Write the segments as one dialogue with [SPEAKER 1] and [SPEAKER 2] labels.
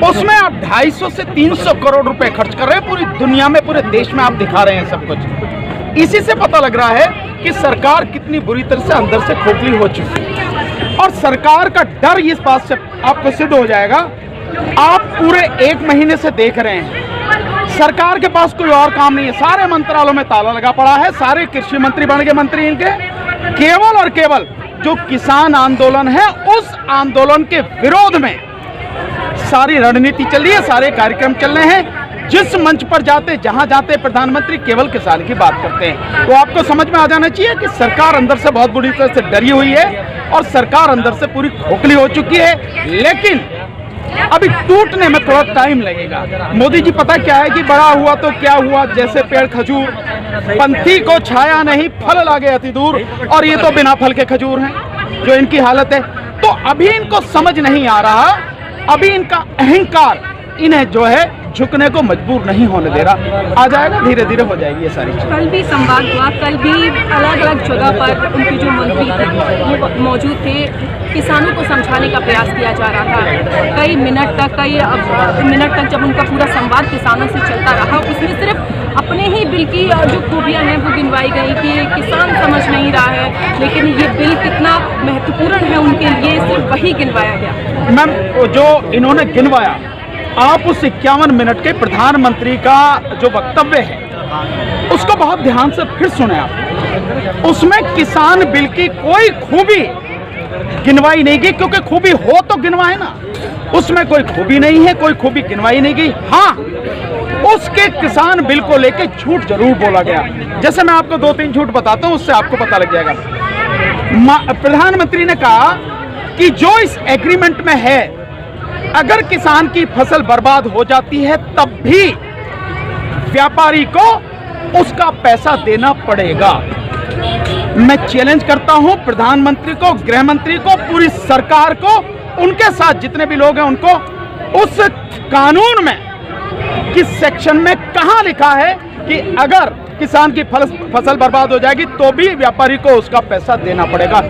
[SPEAKER 1] उसमें आप 250 से 300 करोड़ रुपए खर्च कर रहे हैं। पूरी दुनिया में, पूरे देश में आप दिखा रहे हैं सब कुछ। इसी से पता लग रहा है कि सरकार कितनी बुरी तरह से अंदर से खोखली हो चुकी है। और सरकार का डर इस बात से आपको सिद्ध हो जाएगा। आप पूरे 1 महीने से देख रहे हैं सरकार के पास कोई और काम नहीं है। सारे मंत्रालयों में ताला लगा पड़ा है। सारे कृषि मंत्री बन गए मंत्री इनके। केवल और केवल जो किसान आंदोलन है, उस आंदोलन के विरोध में सारी रणनीति चल रही है, सारे कार्यक्रम चल रहे हैं। जिस मंच पर जाते, जहां जाते, प्रधानमंत्री केवल किसान की बात करते हैं। तो आपको समझ में आ जाना चाहिए कि सरकार अंदर से बहुत बुरी तरह से डरी हुई है और सरकार अंदर से पूरी खोखली हो चुकी है। लेकिन अभी टूटने में थोड़ा टाइम लगेगा। मोदी जी पता क्या है कि बड़ा हुआ तो क्या हुआ, जैसे पेड़ खजूर, पंथी को छाया नहीं, फल लागे अति दूर। और ये तो बिना फल के खजूर हैं जो इनकी हालत है। तो अभी इनको समझ नहीं आ रहा, अभी इनका अहंकार इन्हें जो है झुकने को मजबूर नहीं होने दे रहा। आ जाएगा, धीरे धीरे हो जाएगी ये सारी चीज़।
[SPEAKER 2] कल भी संवाद हुआ, कल भी अलग अलग जगह पर उनके जो मंत्री थे वो मौजूद थे। किसानों को समझाने का प्रयास किया जा रहा था। कई मिनट तक जब उनका पूरा संवाद किसानों से चलता रहा, उसमें सिर्फ अपने ही बिल की जो खूबियाँ हैं वो गिनवाई गई कि किसान समझ नहीं रहा है, लेकिन ये बिल कितना महत्वपूर्ण है उनके लिए, सिर्फ वही गिनवाया गया।
[SPEAKER 1] मैम, जो इन्होंने गिनवाया, आप उस 51 मिनट के प्रधानमंत्री का जो वक्तव्य है उसको बहुत ध्यान से फिर सुने आप। उसमें किसान बिल की कोई खूबी गिनवाई नहीं गई, क्योंकि खूबी हो तो गिनवाए ना। उसमें कोई खूबी नहीं है, कोई खूबी गिनवाई नहीं गई। हाँ, उसके किसान बिल को लेके झूठ जरूर बोला गया। जैसे मैं आपको 2-3 झूठ बताता हूं, उससे आपको पता लग जाएगा। प्रधानमंत्री ने कहा कि जो इस एग्रीमेंट में है, अगर किसान की फसल बर्बाद हो जाती है तब भी व्यापारी को उसका पैसा देना पड़ेगा। मैं चैलेंज करता हूं प्रधानमंत्री को, गृह मंत्री को, पूरी सरकार को, उनके साथ जितने भी लोग हैं उनको, उस कानून में किस सेक्शन में कहां लिखा है कि अगर किसान की फसल बर्बाद हो जाएगी तो भी व्यापारी को उसका पैसा देना पड़ेगा।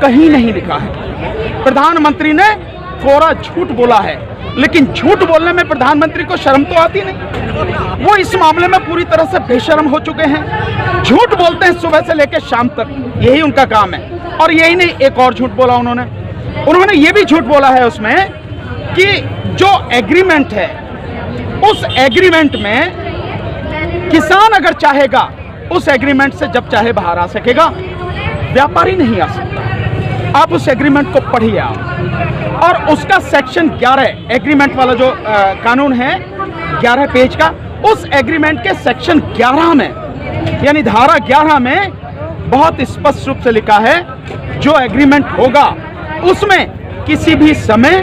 [SPEAKER 1] कहीं नहीं लिखा है। प्रधानमंत्री ने कोरा झूठ बोला है, लेकिन झूठ बोलने में प्रधानमंत्री को शर्म तो आती नहीं। वो इस मामले में पूरी तरह से बेशर्म हो चुके हैं। झूठ बोलते हैं सुबह से लेकर शाम तक, यही उनका काम है। और यही नहीं, एक और झूठ बोला उन्होंने ये भी झूठ बोला है उसमें कि जो एग्रीमेंट है, उस एग्रीमेंट में किसान अगर चाहेगा उस एग्रीमेंट से जब चाहे बाहर आ सकेगा, व्यापारी नहीं आ सकता। आप उस एग्रीमेंट को पढ़िए आप। और उसका सेक्शन 11 एग्रीमेंट वाला जो कानून है 11 पेज का, उस एग्रीमेंट के सेक्शन 11 में, यानी धारा 11 में बहुत स्पष्ट रूप से लिखा है जो एग्रीमेंट होगा उसमें किसी भी समय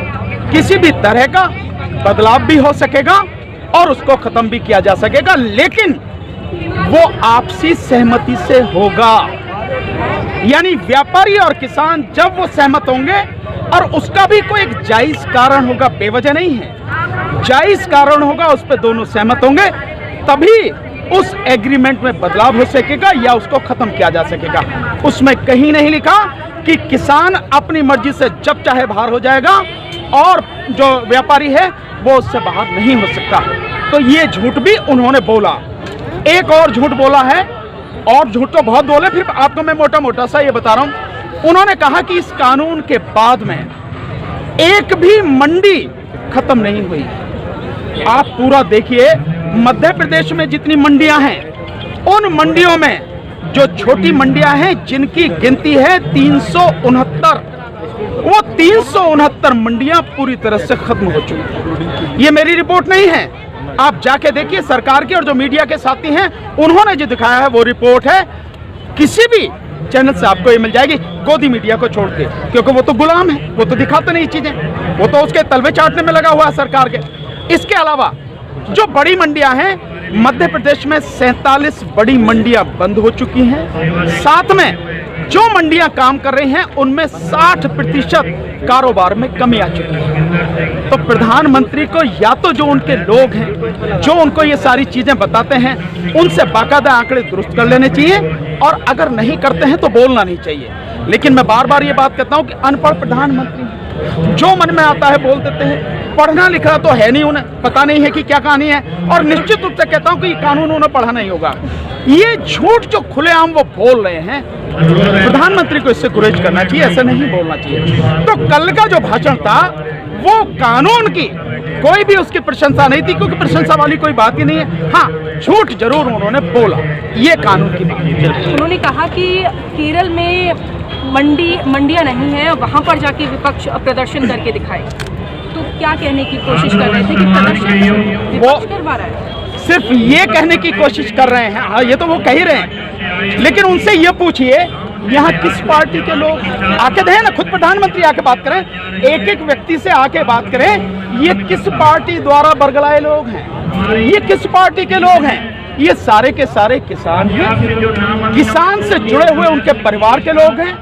[SPEAKER 1] किसी भी तरह का बदलाव भी हो सकेगा और उसको खत्म भी किया जा सकेगा, लेकिन वो आपसी सहमति से होगा। यानी व्यापारी और किसान जब वो सहमत होंगे और उसका भी कोई एक जायज कारण होगा, बेवजह नहीं है, जायज कारण होगा, उस पर दोनों सहमत होंगे, तभी उस एग्रीमेंट में बदलाव हो सकेगा या उसको खत्म किया जा सकेगा। उसमें कहीं नहीं लिखा कि किसान अपनी मर्जी से जब चाहे बाहर हो जाएगा और जो व्यापारी है वो उससे बाहर नहीं हो सकता। तो ये झूठ भी उन्होंने बोला। एक और झूठ बोला है, और झूठ तो बहुत बोले, फिर आपको मैं मोटा मोटा सा ये बता रहा हूं। उन्होंने कहा कि इस कानून के बाद में एक भी मंडी खत्म नहीं हुई। आप पूरा देखिए, मध्य प्रदेश में जितनी मंडियां हैं, उन मंडियों में जो छोटी मंडियां हैं जिनकी गिनती है 369, वो 369 मंडियां पूरी तरह से खत्म हो चुकी हैं। ये मेरी रिपोर्ट नहीं है, आप जाके देखिए। सरकार के और जो मीडिया के साथी हैं उन्होंने जो दिखाया है वो रिपोर्ट है। किसी भी चैनल से आपको ये मिल जाएगी, गोदी मीडिया को छोड़ के, क्योंकि वो तो गुलाम है, वो तो दिखाते नहीं चीजें, वो तो उसके तलवे चाटने में लगा हुआ है सरकार के। इसके अलावा जो बड़ी मंडियां हैं, मध्य प्रदेश में 47 बड़ी मंडियां बंद हो चुकी हैं। साथ में जो मंडियां काम कर रही हैं उनमें 60% कारोबार में कमी आ चुकी है। तो प्रधानमंत्री को या तो जो उनके लोग हैं जो उनको ये सारी चीजें बताते हैं उनसे बाकायदा आंकड़े दुरुस्त कर लेने चाहिए, और अगर नहीं करते हैं तो बोलना नहीं चाहिए। लेकिन मैं बार बार ये बात कहता हूं कि अनपढ़ प्रधानमंत्री जो मन में आता है बोल देते हैं। पढ़ना लिखना तो है नहीं, उन्हें पता नहीं है कि क्या कहानी है, और निश्चित रूप से कहता हूं कि कानून उन्हें पढ़ा नहीं होगा। ये झूठ जो खुलेआम वो बोल रहे हैं, प्रधानमंत्री को इससे गुरेज करना चाहिए, ऐसा नहीं बोलना चाहिए। तो कल का जो भाषण था वो कानून की कोई भी उसकी प्रशंसा नहीं थी, क्योंकि प्रशंसा वाली कोई बात ही नहीं है। हाँ, झूठ जरूर उन्होंने बोला, ये कानून की बात है।
[SPEAKER 2] उन्होंने कहा कि केरल में मंडियां नहीं है, वहां पर जाके विपक्ष प्रदर्शन करके दिखाए। तो क्या कहने की कोशिश कर रहे थे कि प्रदर्शन विपक्ष करवा रहा है?
[SPEAKER 1] सिर्फ ये कहने की कोशिश कर रहे हैं, हाँ ये तो वो कह ही रहे हैं, लेकिन उनसे ये पूछिए यहाँ किस पार्टी के लोग आके दें ना, खुद प्रधानमंत्री आके बात करें, एक एक व्यक्ति से आके बात करें, ये किस पार्टी द्वारा बरगलाए लोग हैं, ये किस पार्टी के लोग हैं? ये सारे के सारे किसान हैं, किसान से जुड़े हुए उनके परिवार के लोग हैं,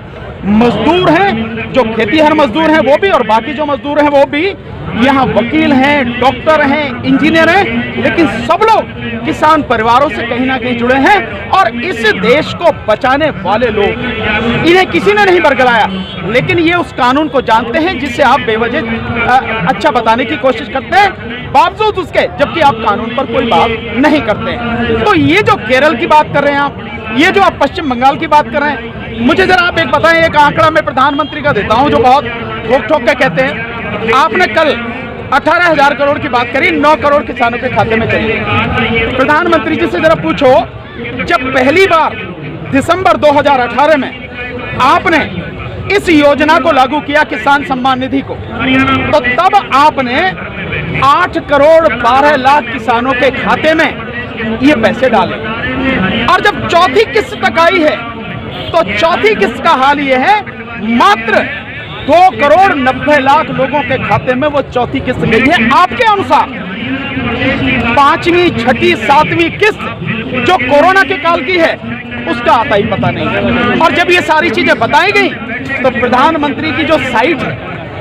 [SPEAKER 1] मजदूर हैं, जो खेतीहर मजदूर हैं वो भी, और बाकी जो मजदूर हैं वो भी, यहाँ वकील हैं, डॉक्टर हैं, इंजीनियर हैं, लेकिन सब लोग किसान परिवारों से कहीं ना कहीं जुड़े हैं और इस देश को बचाने वाले लोग। इन्हें किसी ने नहीं बरगलाया, लेकिन ये उस कानून को जानते हैं जिससे आप बेवजह अच्छा बताने की कोशिश करते हैं, बावजूद उसके जबकि आप कानून पर कोई बात नहीं करते हैं। तो ये जो केरल की बात कर रहे हैं आप, ये जो आप पश्चिम बंगाल की बात कर रहे हैं, मुझे जरा आप एक बताएं, एक आंकड़ा मैं प्रधानमंत्री का देता हूं जो बहुत ठोक ठोक के कहते हैं। आपने कल 18,000 करोड़ की बात करी, 9 करोड़ किसानों के खाते में चली गई। प्रधानमंत्री जी से जरा पूछो, जब पहली बार दिसंबर 2018 में आपने इस योजना को लागू किया, किसान सम्मान निधि को, तो तब आपने 8 करोड़ 12 लाख किसानों के खाते में ये पैसे डाले, और जब चौथी किस्त तक आई है तो चौथी किस्त का हाल ये है, मात्र 2 करोड़ 90 लाख लोगों के खाते में वो चौथी किस्त गई है। आपके अनुसार 5वीं, 6ठी, 7वीं किस्त जो कोरोना के काल की है उसका आता ही पता नहीं है। और जब ये सारी चीजें बताई गई तो प्रधानमंत्री की जो साइट है,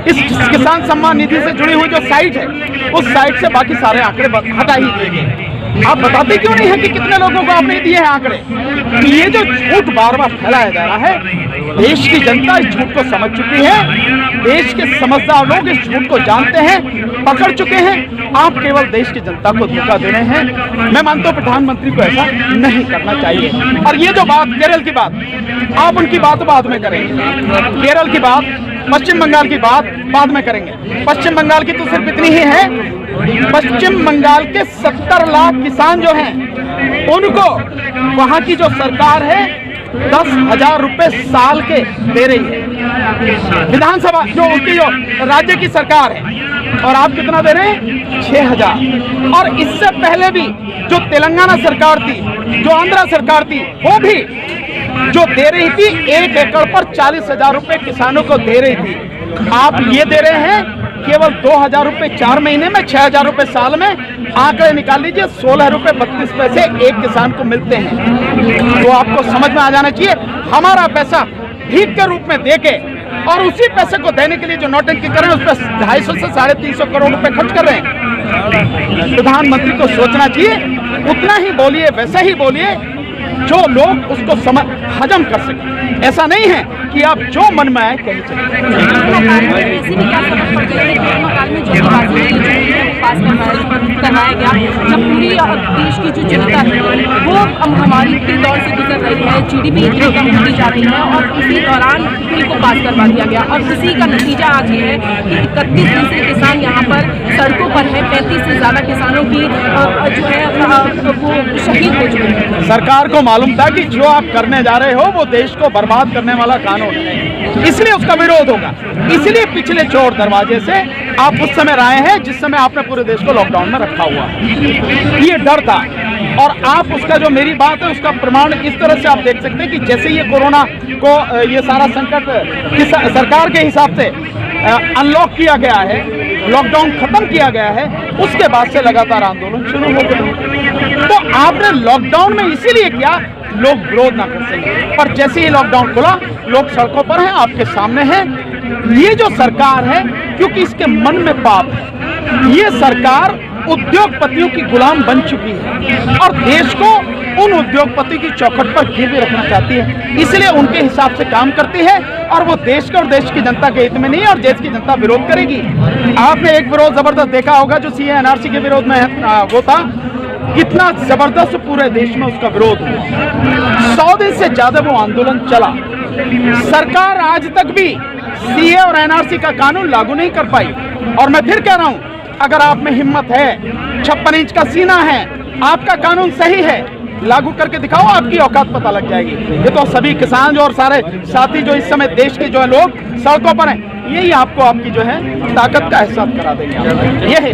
[SPEAKER 1] इस किसान सम्मान निधि से जुड़ी हुई जो साइट है, उस साइट से बाकी सारे आंकड़े हटा ही दिए गए। आप बताते क्यों नहीं है कि कितने लोगों को आपने दिए हैं आंकड़े? ये जो झूठ बार बार फैलाया जा रहा है, देश की जनता इस झूठ को समझ चुकी है, देश के समझदार लोग इस झूठ को जानते हैं, पकड़ चुके हैं। आप केवल देश की जनता को धोखा दे रहे हैं। मैं मानता हूं प्रधानमंत्री को ऐसा नहीं करना चाहिए। और ये जो बात केरल की बात, आप उनकी बात बाद में करेंगे, केरल की बात, पश्चिम बंगाल की बात बाद में करेंगे। पश्चिम बंगाल की तो सिर्फ इतनी ही है, पश्चिम बंगाल के 70 लाख किसान जो हैं उनको वहां की जो सरकार है 10,000 रुपए साल के दे रही है, विधानसभा जो उनकी जो राज्य की सरकार है, और आप कितना दे रहे हैं? 6,000। और इससे पहले भी जो तेलंगाना सरकार थी, जो आंध्रा सरकार थी, वो भी जो दे रही थी 1 एकड़ पर 40,000 रुपए किसानों को दे रही थी। आप ये दे रहे हैं केवल 2,000 रुपए 4 महीने में, 6,000 रुपए साल में। आंकड़े निकाल लीजिए, 16 रुपए 32 पैसे एक किसान को मिलते हैं। तो आपको समझ में आ जाना चाहिए, हमारा पैसा भीख के रूप में देके और उसी पैसे को देने के लिए जो नौटंकी कर रहे हैं उस पर 250 से 350 करोड़ रुपए खर्च कर रहे हैं। प्रधानमंत्री को सोचना चाहिए, उतना ही बोलिए, वैसा ही बोलिए जो लोग उसको हजम कर सके। ऐसा नहीं है कि आप जो मन में आए कहीं चले।
[SPEAKER 2] कराया गया, जब पूरी देश की जो जनता है वो हमारी दौर से गुजर रही है, GDP इतनी कम होती जा रही है, और इसी दौरान बिल को पास करवा दिया गया। और इसी का नतीजा आज ये है कि 31 किसान यहाँ पर सड़कों पर है, 35 से ज़्यादा किसानों की जो है वो शहीद हो चुके हैं।
[SPEAKER 1] सरकार को मालूम था कि जो आप करने जा रहे हो वो देश को बर्बाद करने वाला कानून है, इसलिए उसका विरोध होगा। इसलिए पिछले चोर दरवाजे से आप उस समय आए हैं जिस समय आपने पूरे देश को लॉकडाउन में रखा हुआ है। ये डर था, और आप उसका जो मेरी बात है उसका प्रमाण इस तरह से आप देख सकते हैं कि जैसे ये कोरोना को ये सारा संकट सरकार के हिसाब से अनलॉक किया गया है, लॉकडाउन खत्म किया गया है, उसके बाद से लगातार आंदोलन शुरू हो गए। तो आपने लॉकडाउन में इसीलिए किया लोग विरोध ना कर सके, पर जैसे ही लॉकडाउन खुला लोग सड़कों पर हैं, आपके सामने हैं। ये जो सरकार है, क्योंकि इसके मन में पाप है, ये सरकार उद्योगपतियों की गुलाम बन चुकी है और देश को उन उद्योगपति की चौखट पर गिरवी रखना चाहती है, इसलिए उनके हिसाब से काम करती है और वो देश के और देश की जनता के हित में नहीं, और देश की जनता विरोध करेगी। आपने एक विरोध जबरदस्त देखा होगा जो सीए एनआरसी के विरोध में वो था, कितना जबरदस्त पूरे देश में उसका विरोध हुआ। 100 दिन से ज्यादा वो आंदोलन चला। सरकार आज तक भी सीए और एनआरसी का कानून लागू नहीं कर पाई। और मैं फिर कह रहा हूं, अगर आप में हिम्मत है, 56 इंच का सीना है, आपका कानून सही है, लागू करके दिखाओ, आपकी औकात पता लग जाएगी। ये तो सभी किसान जो और सारे साथी जो इस समय देश के जो है लोग सड़कों पर हैं, यही आपको आपकी जो है ताकत का एहसास करा देंगे। ये है।